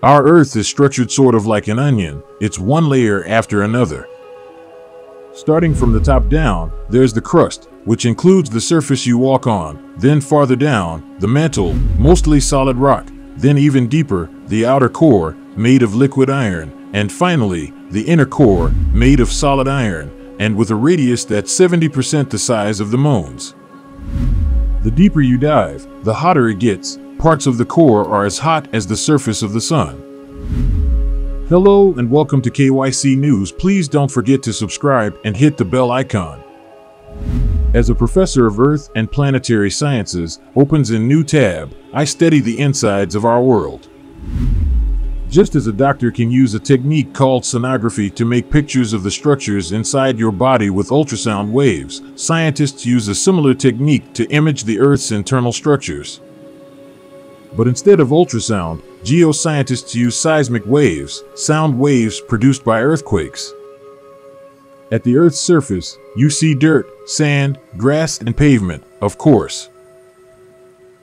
Our Earth is structured sort of like an onion. It's one layer after another. Starting from the top down, there's the crust, which includes the surface you walk on. Then farther down, the mantle, mostly solid rock. Then even deeper, the outer core, made of liquid iron. And finally, the inner core, made of solid iron, and with a radius that's 70% the size of the moon's. The deeper you dive, the hotter it gets. Parts of the core are as hot as the surface of the sun. Hello and welcome to KYC News. Please don't forget to subscribe and hit the bell icon. As a professor of Earth and planetary sciences, opens a new tab, I study the insides of our world. Just as a doctor can use a technique called sonography to make pictures of the structures inside your body with ultrasound waves, scientists use a similar technique to image the Earth's internal structures. But instead of ultrasound, geoscientists use seismic waves, sound waves produced by earthquakes. At the Earth's surface, you see dirt, sand, grass, and pavement, of course.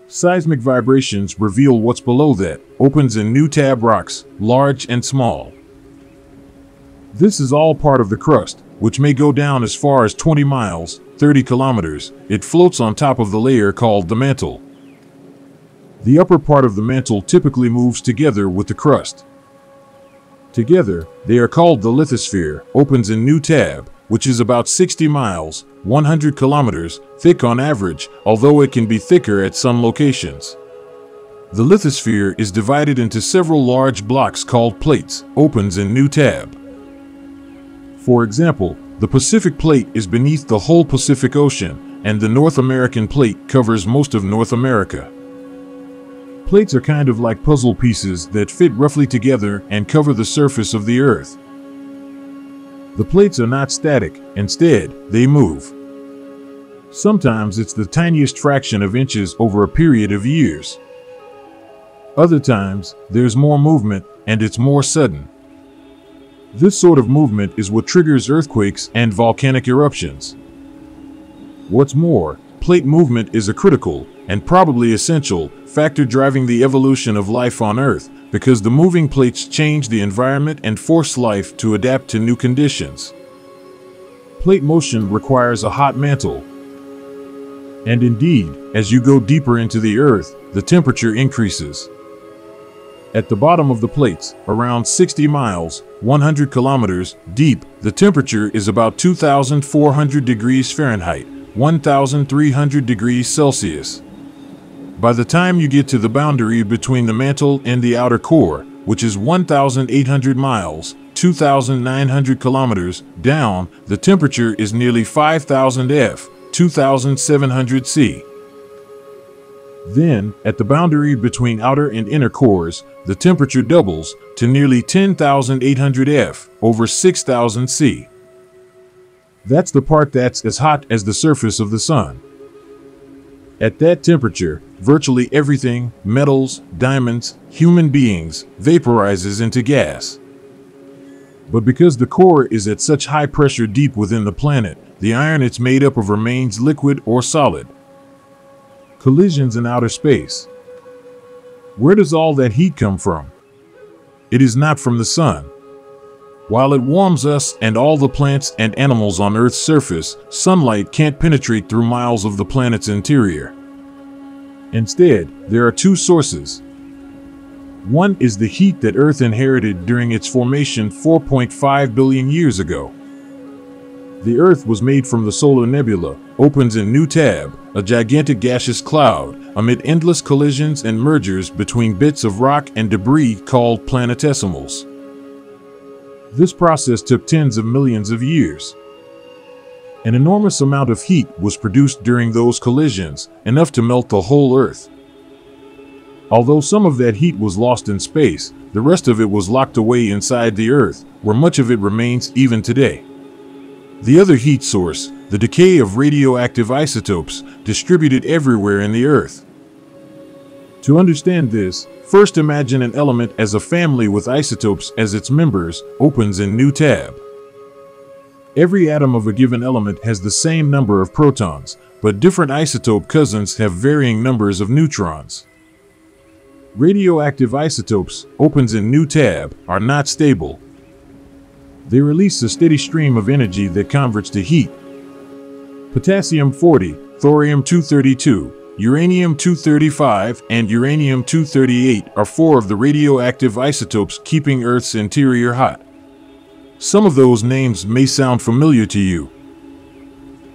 Seismic vibrations reveal what's below that, opens in new tab rocks, large and small. This is all part of the crust, which may go down as far as 20 miles, 30 kilometers. It floats on top of the layer called the mantle. The upper part of the mantle typically moves together with the crust. Together, they are called the lithosphere, opens in new tab, which is about 60 miles, 100 kilometers, thick on average, although it can be thicker at some locations. The lithosphere is divided into several large blocks called plates, opens in new tab. For example, the Pacific Plate is beneath the whole Pacific Ocean, and the North American Plate covers most of North America. Plates are kind of like puzzle pieces that fit roughly together and cover the surface of the Earth. The plates are not static, instead, they move. Sometimes it's the tiniest fraction of inches over a period of years. Other times, there's more movement, and it's more sudden. This sort of movement is what triggers earthquakes and volcanic eruptions. What's more, plate movement is a critical, and probably essential, factor driving the evolution of life on Earth, because the moving plates change the environment and force life to adapt to new conditions. Plate motion requires a hot mantle. And indeed, as you go deeper into the Earth, the temperature increases. At the bottom of the plates, around 60 miles, 100 kilometers deep, the temperature is about 2,400 degrees Fahrenheit, 1,300 degrees Celsius. By the time you get to the boundary between the mantle and the outer core, which is 1,800 miles, 2,900 kilometers down, the temperature is nearly 5,000 F, 2,700 C. Then, at the boundary between outer and inner cores, the temperature doubles to nearly 10,800 F, over 6,000 C. That's the part that's as hot as the surface of the sun. At that temperature, virtually everything, metals, diamonds, human beings, vaporizes into gas. But because the core is at such high pressure deep within the planet, the iron it's made up of remains liquid or solid. Collisions in outer space. Where does all that heat come from? It is not from the sun. While it warms us and all the plants and animals on Earth's surface, sunlight can't penetrate through miles of the planet's interior. Instead, there are two sources. One is the heat that Earth inherited during its formation 4.5 billion years ago. The Earth was made from the solar nebula, opens in new tab, a gigantic gaseous cloud, amid endless collisions and mergers between bits of rock and debris called planetesimals. This process took tens of millions of years. An enormous amount of heat was produced during those collisions, enough to melt the whole Earth. Although some of that heat was lost in space, the rest of it was locked away inside the Earth, where much of it remains even today. The other heat source, the decay of radioactive isotopes, distributed everywhere in the Earth. To understand this, first imagine an element as a family with isotopes as its members, opens in new tab. Every atom of a given element has the same number of protons, but different isotope cousins have varying numbers of neutrons. Radioactive isotopes, opens in new tab, are not stable. They release a steady stream of energy that converts to heat. Potassium-40, thorium-232, uranium-235, and uranium-238 are 4 of the radioactive isotopes keeping Earth's interior hot. Some of those names may sound familiar to you.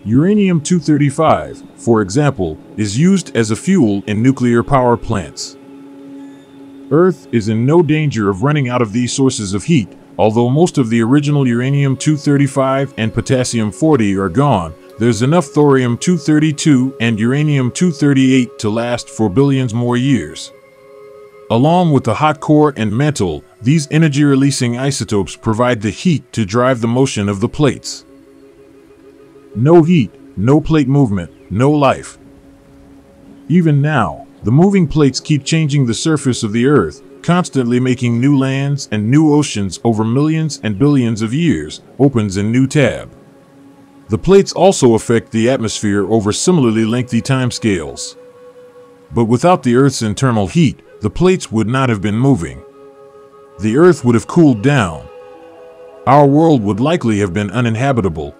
Uranium-235, for example, is used as a fuel in nuclear power plants. Earth is in no danger of running out of these sources of heat, although most of the original uranium-235 and potassium-40 are gone. There's enough thorium-232 and uranium-238 to last for billions more years. Along with the hot core and mantle, these energy-releasing isotopes provide the heat to drive the motion of the plates. No heat, no plate movement, no life. Even now, the moving plates keep changing the surface of the Earth, constantly making new lands and new oceans over millions and billions of years, opens in new tab. The plates also affect the atmosphere over similarly lengthy timescales. But without the Earth's internal heat, the plates would not have been moving. The Earth would have cooled down. Our world would likely have been uninhabitable.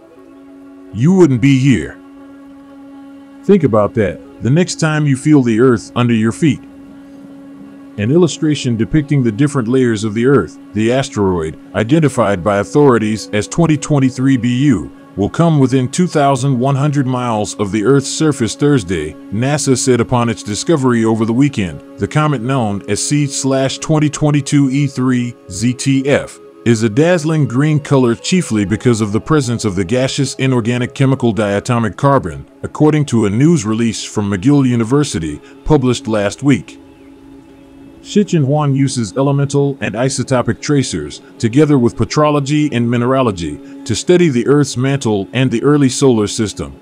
You wouldn't be here. Think about that the next time you feel the Earth under your feet. An illustration depicting the different layers of the Earth, the asteroid, identified by authorities as 2023 BU, will come within 2,100 miles of the Earth's surface Thursday, NASA said upon its discovery over the weekend. The comet, known as C/2022 E3 ZTF, is a dazzling green color chiefly because of the presence of the gaseous inorganic chemical diatomic carbon, according to a news release from McGill University, published last week. Huan uses elemental and isotopic tracers, together with petrology and mineralogy, to study the Earth's mantle and the early solar system.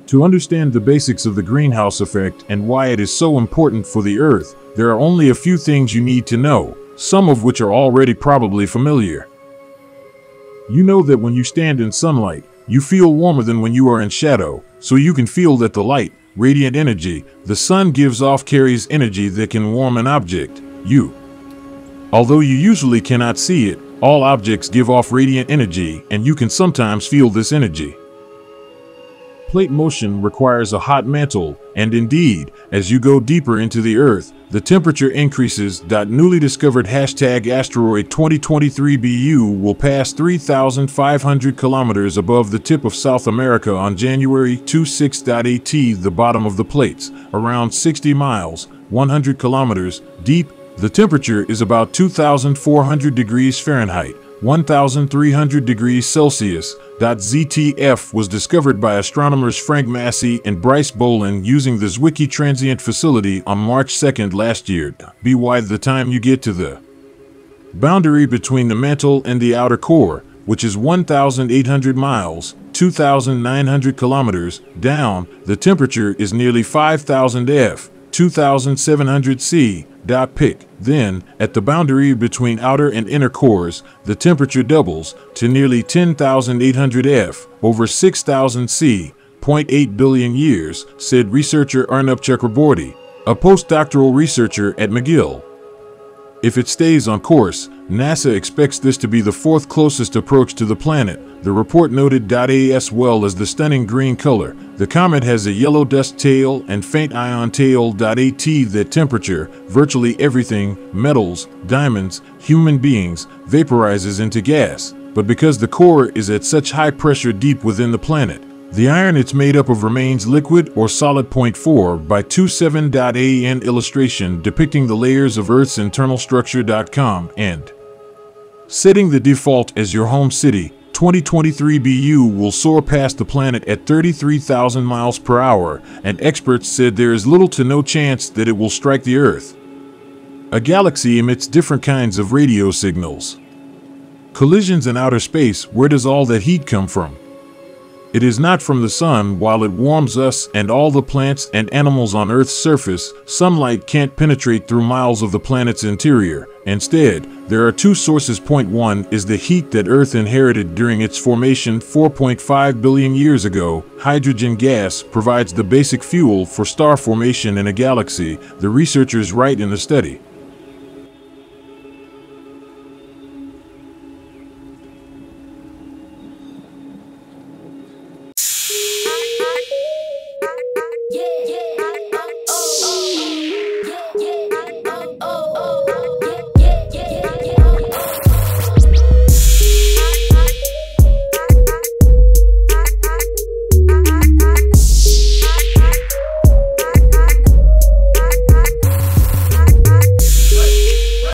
To understand the basics of the greenhouse effect and why it is so important for the Earth, there are only a few things you need to know, some of which are already probably familiar. You know that when you stand in sunlight, you feel warmer than when you are in shadow, so you can feel that the light, radiant energy, the sun gives off carries energy that can warm an object, you. Although you usually cannot see it, all objects give off radiant energy, and you can sometimes feel this energy. Plate motion requires a hot mantle, and indeed, as you go deeper into the Earth, the temperature increases. Newly discovered #asteroid 2023 BU will pass 3,500 kilometers above the tip of South America on January 26. The bottom of the plates, around 60 miles, 100 kilometers, deep. The temperature is about 2,400 degrees Fahrenheit, 1,300 degrees Celsius. ZTF was discovered by astronomers Frank Massey and Bryce Bolin using the Zwicky Transient Facility on March 2 last year. By the time you get to the boundary between the mantle and the outer core, which is 1,800 miles, 2,900 kilometers, down, the temperature is nearly 5,000 F, 2,700 C. Pic. Then, at the boundary between outer and inner cores, the temperature doubles to nearly 10,800 F, over 6,000 C, 0.8 billion years, said researcher Arnab Chakraborty, a postdoctoral researcher at McGill. If it stays on course, NASA expects this to be the 4th closest approach to the planet, the report noted. As well as the stunning green color, the comet has a yellow dust tail and faint ion tail. At that temperature, virtually everything, metals, diamonds, human beings, vaporizes into gas, but because the core is at such high pressure deep within the planet, the iron it's made up of remains liquid or solid. 4x27. An illustration depicting the layers of Earth's internal structure.com and setting the default as your home city. 2023 BU will soar past the planet at 33,000 miles per hour, and experts said there is little to no chance that it will strike the Earth. A galaxy emits different kinds of radio signals. Collisions in outer space, where does all that heat come from? It is not from the sun. While it warms us and all the plants and animals on Earth's surface, sunlight can't penetrate through miles of the planet's interior. Instead, there are two sources. Point one is the heat that Earth inherited during its formation 4.5 billion years ago. Hydrogen gas provides the basic fuel for star formation in a galaxy, the researchers write in the study.